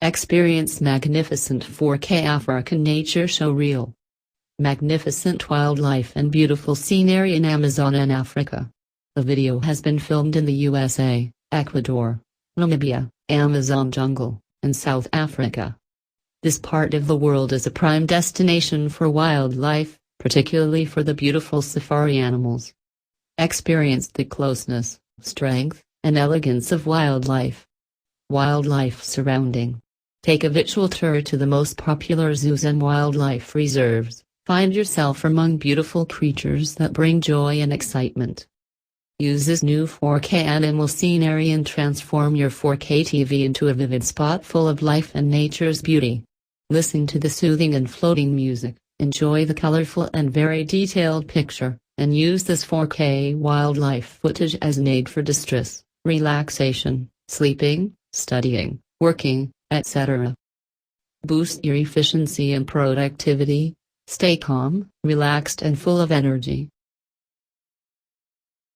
Experience magnificent 4K African nature show reel. Magnificent wildlife and beautiful scenery in Amazon and Africa. The video has been filmed in the USA, Ecuador, Namibia, Amazon jungle, and South Africa. This part of the world is a prime destination for wildlife, particularly for the beautiful safari animals. Experience the closeness, strength, and elegance of wildlife. Wildlife surrounding. Take a virtual tour to the most popular zoos and wildlife reserves. Find yourself among beautiful creatures that bring joy and excitement. Use this new 4K animal scenery and transform your 4K TV into a vivid spot full of life and nature's beauty. Listen to the soothing and floating music, enjoy the colorful and very detailed picture, and use this 4K wildlife footage as an aid for distress, relaxation, sleeping, studying, working, etc. Boost your efficiency and productivity. Stay calm, relaxed and full of energy.